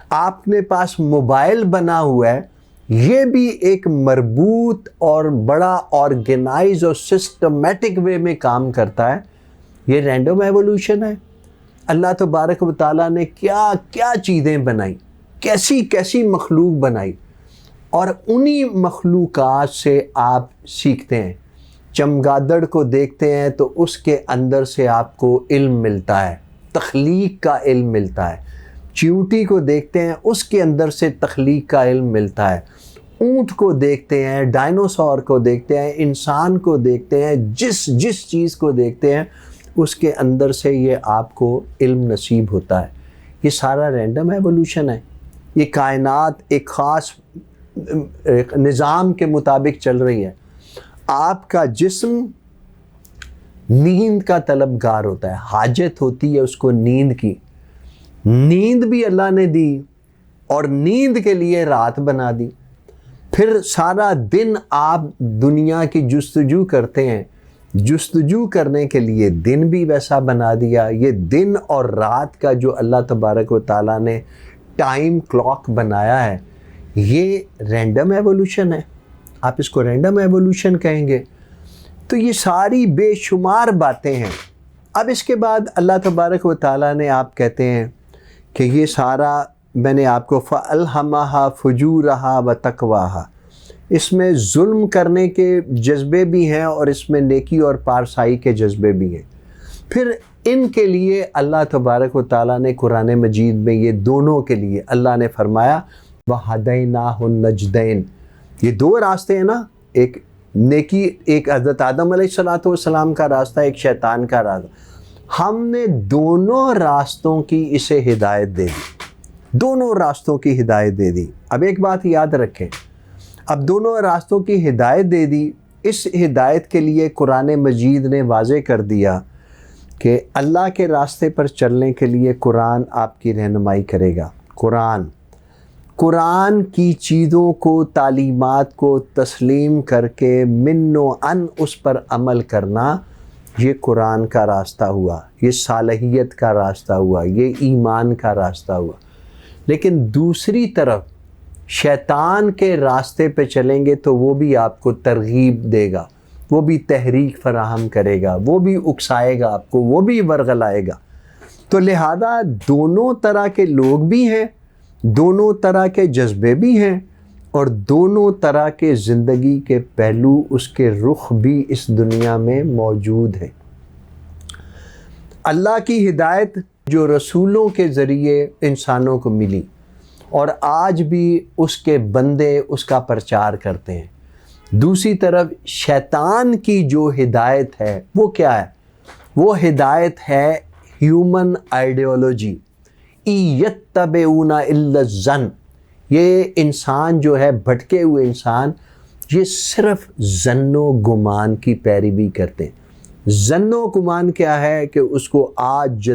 آپ نے پاس موبائل بنا ہوا ہے، یہ بھی ایک مربوط اور بڑا آرگنائز اور سسٹمیٹک وے میں کام کرتا ہے۔ یہ رینڈم ایوولوشن ہے۔ اللہ تبارک و تعالیٰ نے کیا کیا چیزیں بنائی، کیسی کیسی مخلوق بنائی، اور انہی مخلوقات سے آپ سیکھتے ہیں۔ چمگادڑ کو دیکھتے ہیں تو اس کے اندر سے آپ کو علم ملتا ہے، تخلیق کا علم ملتا ہے۔ چیونٹی کو دیکھتے ہیں، اس کے اندر سے تخلیق کا علم ملتا ہے۔ اونٹ کو دیکھتے ہیں، ڈائنوسور کو دیکھتے ہیں، انسان کو دیکھتے ہیں، جس چیز کو دیکھتے ہیں اس کے اندر سے یہ آپ کو علم نصیب ہوتا ہے۔ یہ سارا رینڈم ایوولوشن ہے۔ یہ کائنات ایک خاص نظام کے مطابق چل رہی ہے۔ آپ کا جسم نیند کا طلبگار ہوتا ہے، حاجت ہوتی ہے اس کو نیند کی۔ نیند بھی اللہ نے دی اور نیند کے لیے رات بنا دی۔ پھر سارا دن آپ دنیا کی جستجو کرتے ہیں، جستجو کرنے کے لیے دن بھی ویسا بنا دیا۔ یہ دن اور رات کا جو اللہ تبارک و تعالیٰ نے ٹائم کلاک بنایا ہے، یہ رینڈم ایوولوشن ہے۔ آپ اس کو رینڈم ایوولوشن کہیں گے۔ تو یہ ساری بے شمار باتیں ہیں۔ اب اس کے بعد اللہ تبارک و تعالیٰ نے، آپ کہتے ہیں کہ یہ سارا میں نے آپ کو فَأَلْهَمَهَا فُجُورَهَا وَتَقْوَاهَا، اس میں ظلم کرنے کے جذبے بھی ہیں اور اس میں نیکی اور پارسائی کے جذبے بھی ہیں۔ پھر ان کے لیے اللہ تبارک و تعالیٰ نے قرآن مجید میں یہ دونوں کے لیے اللہ نے فرمایا وَهَدَيْنَاهُ النَّجْدَيْنِ، یہ دو راستے ہیں نا، ایک نیکی، ایک حضرت آدم علیہ السلام کا راستہ، ایک شیطان کا راستہ۔ ہم نے دونوں راستوں کی اسے ہدایت دے دی، دونوں راستوں کی ہدایت دے دی۔ اب ایک بات یاد رکھیں، اب دونوں راستوں کی ہدایت دے دی، اس ہدایت کے لیے قرآن مجید نے واضح کر دیا کہ اللہ کے راستے پر چلنے کے لیے قرآن آپ کی رہنمائی کرے گا۔ قرآن کی چیزوں کو، تعلیمات کو تسلیم کر کے من و عن اس پر عمل کرنا، یہ قرآن کا راستہ ہوا، یہ صالحیت کا راستہ ہوا، یہ ایمان کا راستہ ہوا۔ لیکن دوسری طرف شیطان کے راستے پہ چلیں گے تو وہ بھی آپ کو ترغیب دے گا، وہ بھی تحریک فراہم کرے گا، وہ بھی اکسائے گا آپ کو، وہ بھی ورغلائے گا۔ تو لہذا دونوں طرح کے لوگ بھی ہیں، دونوں طرح کے جذبے بھی ہیں، اور دونوں طرح کے زندگی کے پہلو، اس کے رخ بھی اس دنیا میں موجود ہیں۔ اللہ کی ہدایت جو رسولوں کے ذریعے انسانوں کو ملی، اور آج بھی اس کے بندے اس کا پرچار کرتے ہیں۔ دوسری طرف شیطان کی جو ہدایت ہے وہ کیا ہے؟ وہ ہدایت ہے ہیومن آئیڈیالوجی، یتبعون الا الظن۔ یہ انسان جو ہے، بھٹکے ہوئے انسان، یہ صرف ظن و گمان کی پیروی کرتے ہیں۔ ظن و گمان کیا ہے کہ اس کو آج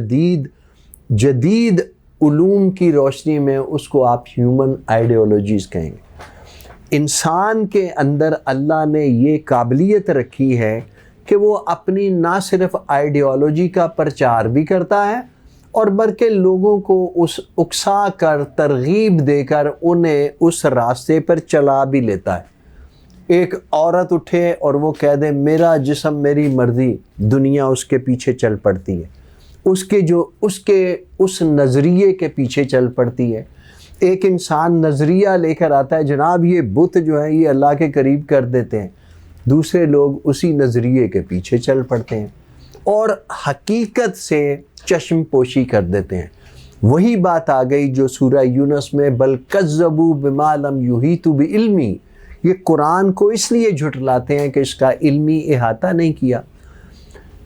جدید علوم کی روشنی میں اس کو آپ ہیومن آئیڈیالوجیز کہیں گے۔ انسان کے اندر اللہ نے یہ قابلیت رکھی ہے کہ وہ اپنی نہ صرف آئیڈیالوجی کا پرچار بھی کرتا ہے اور بلکہ لوگوں کو اس اکسا کر، ترغیب دے کر انہیں اس راستے پر چلا بھی لیتا ہے۔ ایک عورت اٹھے اور وہ کہہ دے میرا جسم میری مرضی، دنیا اس کے پیچھے چل پڑتی ہے، اس نظریے کے پیچھے چل پڑتی ہے۔ ایک انسان نظریہ لے کر آتا ہے، جناب یہ بت جو ہے یہ اللہ کے قریب کر دیتے ہیں، دوسرے لوگ اسی نظریے کے پیچھے چل پڑتے ہیں اور حقیقت سے چشم پوشی کر دیتے ہیں۔ وہی بات آ گئی جو سورہ یونس میں بل کذبوا بما لم یحیطوا بعلمہ، یہ قرآن کو اس لیے جھٹلاتے ہیں کہ اس کا علمی احاطہ نہیں کیا۔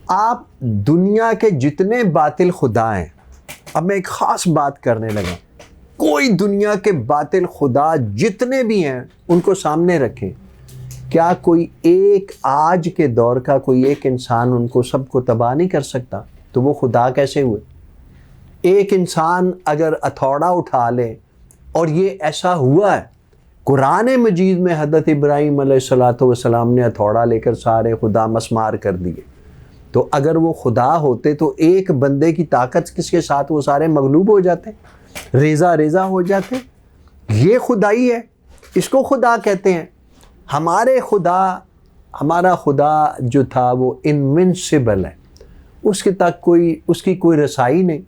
آپ دنیا کے جتنے باطل خدا ہیں، اب میں ایک خاص بات کرنے لگا، کوئی دنیا کے باطل خدا جتنے بھی ہیں ان کو سامنے رکھیں، کیا کوئی ایک آج کے دور کا کوئی ایک انسان ان کو سب کو تباہ نہیں کر سکتا؟ تو وہ خدا کیسے ہوئے؟ ایک انسان اگر ہتھوڑا اٹھا لے، اور یہ ایسا ہوا ہے قرآن مجید میں، حضرت ابراہیم علیہ السلام نے ہتھوڑا لے کر سارے خدا مسمار کر دیے، تو اگر وہ خدا ہوتے تو ایک بندے کی طاقت کس کے ساتھ وہ سارے مغلوب ہو جاتے، ریزہ ہو جاتے۔ یہ خدائی ہے، اس کو خدا کہتے ہیں۔ ہمارا خدا جو تھا وہ انوینسیبل ہے، اس کی کوئی رسائی نہیں۔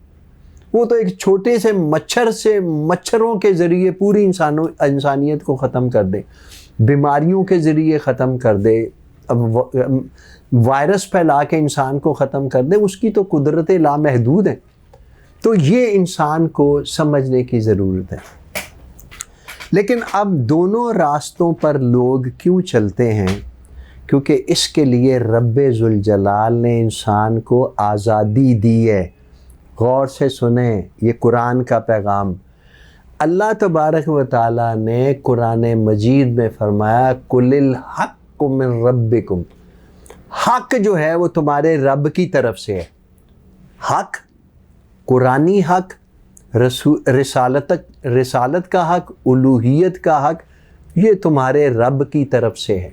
وہ تو ایک چھوٹے سے مچھروں کے ذریعے پوری انسانیت کو ختم کر دے، بیماریوں کے ذریعے ختم کر دے، وائرس پھیلا کے انسان کو ختم کر دے، اس کی تو قدرت لامحدود ہے۔ تو یہ انسان کو سمجھنے کی ضرورت ہے۔ لیکن اب دونوں راستوں پر لوگ کیوں چلتے ہیں؟ کیونکہ اس کے لیے رب ذوالجلال نے انسان کو آزادی دی ہے۔ غور سے سنیں یہ قرآن کا پیغام۔ اللہ تبارک و تعالیٰ نے قرآن مجید میں فرمایا قُلِ الْحَقُّ مِن رَبِّكُمْ، حق جو ہے وہ تمہارے رب کی طرف سے ہے۔ حق، قرآنی حق، رسالت کا حق، الوہیت کا حق، یہ تمہارے رب کی طرف سے ہے۔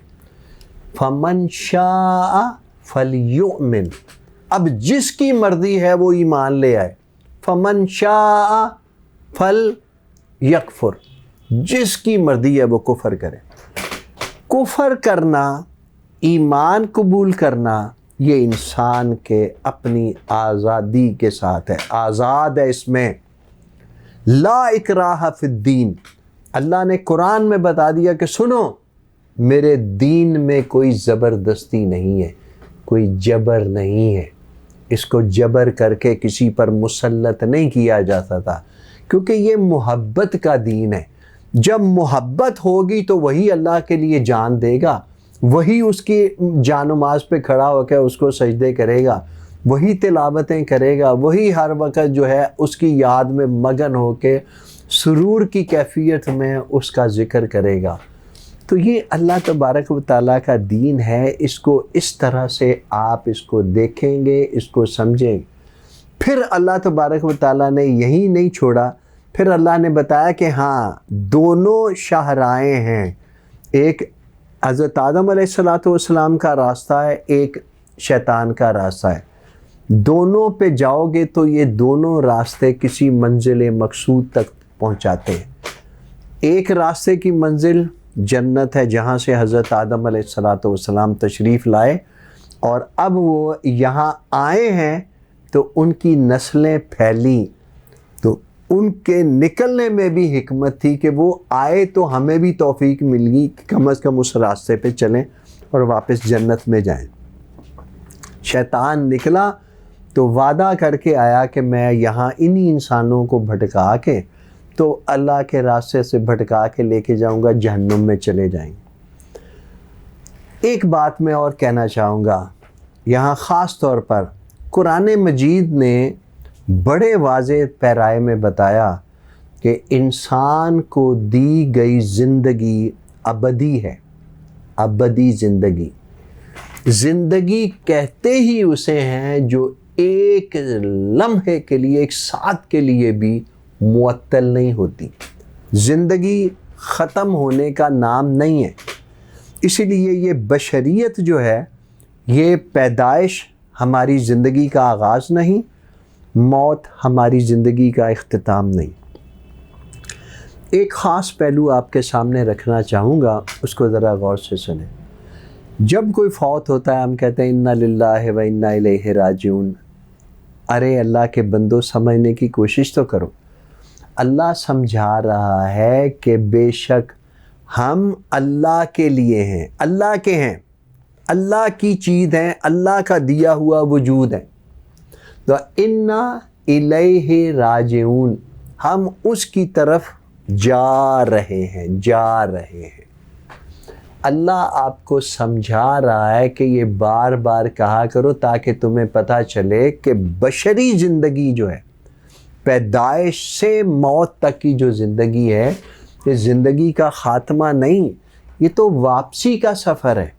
فَمَنْ شَاءَ فَلْيُؤْمِنْ، اب جس کی مرضی ہے وہ ایمان لے آئے۔ فَمَنْ شَاءَ فَلْيَكْفُرْ، جس کی مرضی ہے وہ کفر کرے۔ کفر کرنا، ایمان قبول کرنا، یہ انسان کے اپنی آزادی کے ساتھ ہے، آزاد ہے اس میں۔ لا اکراہ فی الدین، اللہ نے قرآن میں بتا دیا کہ سنو میرے دین میں کوئی زبردستی نہیں ہے، کوئی جبر نہیں ہے، اس کو جبر کر کے کسی پر مسلط نہیں کیا جاتا تھا، کیونکہ یہ محبت کا دین ہے۔ جب محبت ہوگی تو وہی اللہ کے لیے جان دے گا، وہی اس کی جانماز پہ کھڑا ہو کے اس کو سجدے کرے گا، وہی تلاوتیں کرے گا، وہی ہر وقت جو ہے اس کی یاد میں مگن ہو کے سرور کی کیفیت میں اس کا ذکر کرے گا۔ تو یہ اللہ تبارک و تعالیٰ کا دین ہے، اس کو اس طرح سے آپ اس کو دیکھیں گے، اس کو سمجھیں گے۔ پھر اللہ تبارک و تعالیٰ نے یہی نہیں چھوڑا، پھر اللہ نے بتایا کہ ہاں دونوں شاہراہیں ہیں، ایک حضرت آدم علیہ السلام کا راستہ ہے، ایک شیطان کا راستہ ہے۔ دونوں پہ جاؤ گے تو یہ دونوں راستے کسی منزل مقصود تک پہنچاتے ہیں۔ ایک راستے کی منزل جنت ہے، جہاں سے حضرت آدم علیہ السلام تشریف لائے، اور اب وہ یہاں آئے ہیں تو ان کی نسلیں پھیلیں، تو ان کے نکلنے میں بھی حکمت تھی کہ وہ آئے تو ہمیں بھی توفیق مل گئی کہ کم از کم اس راستے پہ چلیں اور واپس جنت میں جائیں۔ شیطان نکلا تو وعدہ کر کے آیا کہ میں یہاں انہی انسانوں کو بھٹکا کے تو اللہ کے راستے سے بھٹکا کے لے کے جاؤں گا، جہنم میں چلے جائیں گے۔ ایک بات میں اور کہنا چاہوں گا، یہاں خاص طور پر قرآن مجید نے بڑے واضح پیرائے میں بتایا کہ انسان کو دی گئی زندگی ابدی ہے، ابدی زندگی۔ زندگی کہتے ہی اسے ہیں جو ایک لمحے کے لیے، ایک ساتھ کے لیے بھی معطل نہیں ہوتی۔ زندگی ختم ہونے کا نام نہیں ہے۔ اسی لیے یہ بشریت جو ہے، یہ پیدائش ہماری زندگی کا آغاز نہیں، موت ہماری زندگی کا اختتام نہیں۔ ایک خاص پہلو آپ کے سامنے رکھنا چاہوں گا، اس کو ذرا غور سے سنیں۔ جب کوئی فوت ہوتا ہے ہم کہتے ہیں انا للہ و انا الیہ راجعون۔ ارے اللہ کے بندو، سمجھنے کی کوشش تو کرو۔ اللہ سمجھا رہا ہے کہ بے شک ہم اللہ کے لیے ہیں، اللہ کے ہیں، اللہ کی چیز ہیں، اللہ کا دیا ہوا وجود ہے۔ تو انا الیہ راجعون، ہم اس کی طرف جا رہے ہیں، جا رہے ہیں۔ اللہ آپ کو سمجھا رہا ہے کہ یہ بار بار کہا کرو تاکہ تمہیں پتہ چلے کہ بشری زندگی جو ہے، پیدائش سے موت تک کی جو زندگی ہے، یہ زندگی کا خاتمہ نہیں، یہ تو واپسی کا سفر ہے۔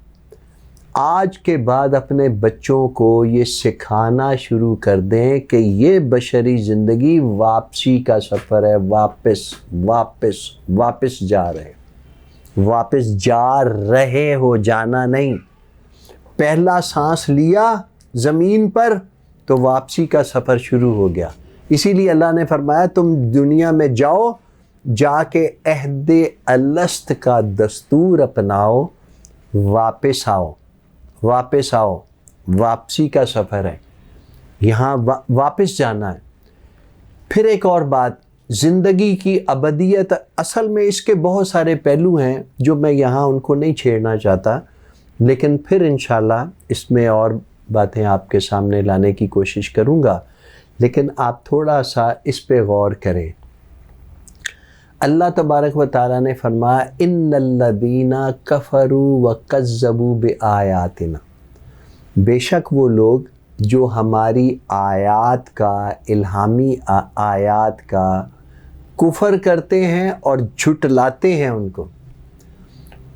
آج کے بعد اپنے بچوں کو یہ سکھانا شروع کر دیں کہ یہ بشری زندگی واپسی کا سفر ہے، واپس واپس واپس جا رہے، واپس جا رہے ہو، جانا نہیں۔ پہلا سانس لیا زمین پر تو واپسی کا سفر شروع ہو گیا۔ اسی لیے اللہ نے فرمایا تم دنیا میں جاؤ، جا کے عہد الست کا دستور اپناؤ، واپس آؤ، واپس آؤ۔ واپسی کا سفر ہے، یہاں واپس جانا ہے۔ پھر ایک اور بات، زندگی کی ابدیت، اصل میں اس کے بہت سارے پہلو ہیں جو میں یہاں ان کو نہیں چھیڑنا چاہتا، لیکن پھر انشاءاللہ اس میں اور باتیں آپ کے سامنے لانے کی کوشش کروں گا۔ لیکن آپ تھوڑا سا اس پہ غور کریں۔ اللہ تبارک و تعالیٰ نے فرمایا ان الذین کفروا وکذبوا بآیاتنا، بے شک وہ لوگ جو ہماری آیات کا، الہامی آیات کا کفر کرتے ہیں اور جھٹلاتے ہیں ان کو،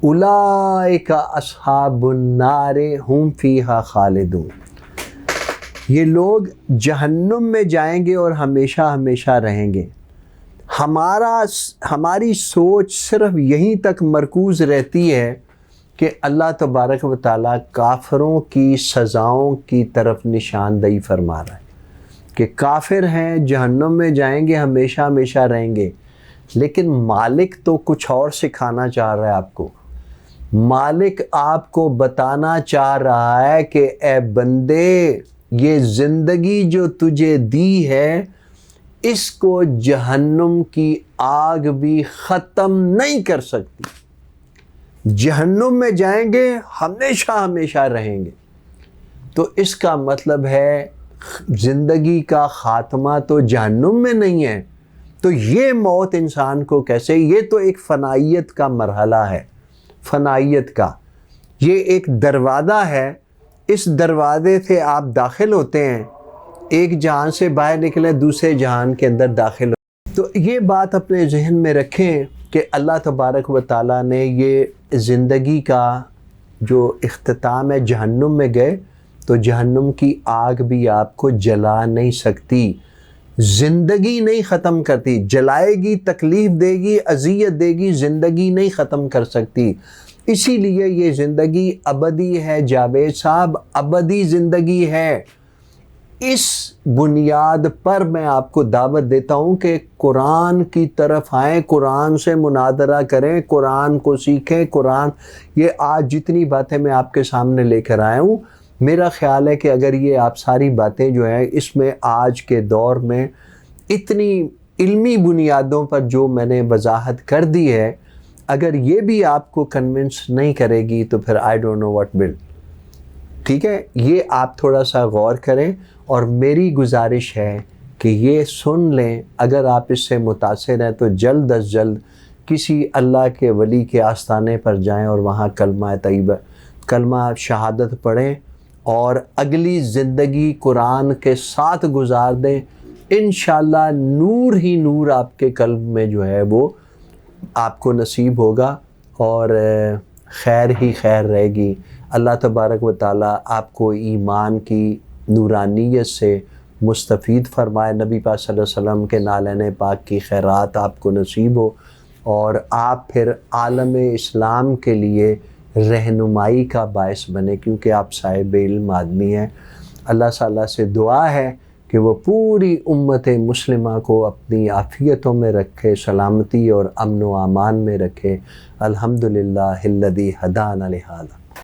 اولئک اصحاب النار ہم فیہا خالدون، یہ لوگ جہنم میں جائیں گے اور ہمیشہ ہمیشہ رہیں گے۔ ہماری سوچ صرف یہیں تک مرکوز رہتی ہے کہ اللہ تبارک و تعالیٰ کافروں کی سزاؤں کی طرف نشاندہی فرما رہا ہے کہ کافر ہیں، جہنم میں جائیں گے، ہمیشہ ہمیشہ رہیں گے۔ لیکن مالک تو کچھ اور سکھانا چاہ رہا ہے آپ کو۔ مالک آپ کو بتانا چاہ رہا ہے کہ اے بندے، یہ زندگی جو تجھے دی ہے، اس کو جہنم کی آگ بھی ختم نہیں کر سکتی۔ جہنم میں جائیں گے، ہمیشہ ہمیشہ رہیں گے۔ تو اس کا مطلب ہے زندگی کا خاتمہ تو جہنم میں نہیں ہے، تو یہ موت انسان کو کیسے؟ یہ تو ایک فنائیت کا مرحلہ ہے، فنائیت کا یہ ایک دروازہ ہے۔ اس دروازے سے آپ داخل ہوتے ہیں، ایک جہان سے باہر نکلے، دوسرے جہان کے اندر داخل ہو۔ تو یہ بات اپنے ذہن میں رکھیں کہ اللہ تبارک و تعالیٰ نے یہ زندگی کا جو اختتام ہے، جہنم میں گئے تو جہنم کی آگ بھی آپ کو جلا نہیں سکتی، زندگی نہیں ختم کرتی، جلائے گی، تکلیف دے گی، اذیت دے گی، زندگی نہیں ختم کر سکتی۔ اسی لیے یہ زندگی ابدی ہے جاوید صاحب، ابدی زندگی ہے۔ اس بنیاد پر میں آپ کو دعوت دیتا ہوں کہ قرآن کی طرف آئیں، قرآن سے مناظرہ کریں، قرآن کو سیکھیں۔ قرآن، یہ آج جتنی باتیں میں آپ کے سامنے لے کر آیا ہوں، میرا خیال ہے کہ اگر یہ آپ ساری باتیں جو ہیں اس میں آج کے دور میں اتنی علمی بنیادوں پر جو میں نے وضاحت کر دی ہے، اگر یہ بھی آپ کو کنونس نہیں کرے گی تو پھر I don't know what will. ٹھیک ہے، یہ آپ تھوڑا سا غور کریں، اور میری گزارش ہے کہ یہ سن لیں، اگر آپ اس سے متاثر ہیں تو جلد از جلد کسی اللہ کے ولی کے آستانے پر جائیں اور وہاں کلمہ طیبہ، کلمہ شہادت پڑھیں اور اگلی زندگی قرآن کے ساتھ گزار دیں۔ انشاءاللہ نور ہی نور آپ کے قلب میں جو ہے وہ آپ کو نصیب ہوگا اور خیر ہی خیر رہے گی۔ اللہ تبارک و تعالیٰ آپ کو ایمان کی نورانیت سے مستفید فرمائے، نبی پاک صلی اللہ علیہ وسلم کے نالین پاک کی خیرات آپ کو نصیب ہو، اور آپ پھر عالم اسلام کے لیے رہنمائی کا باعث بنے، کیونکہ آپ صاحب علم آدمی ہیں۔ اللہ تعالیٰ سے دعا ہے کہ وہ پوری امت مسلمہ کو اپنی عافیتوں میں رکھے، سلامتی اور امن و امان میں رکھے۔ الحمدللہ الذی ہدانا لہذا۔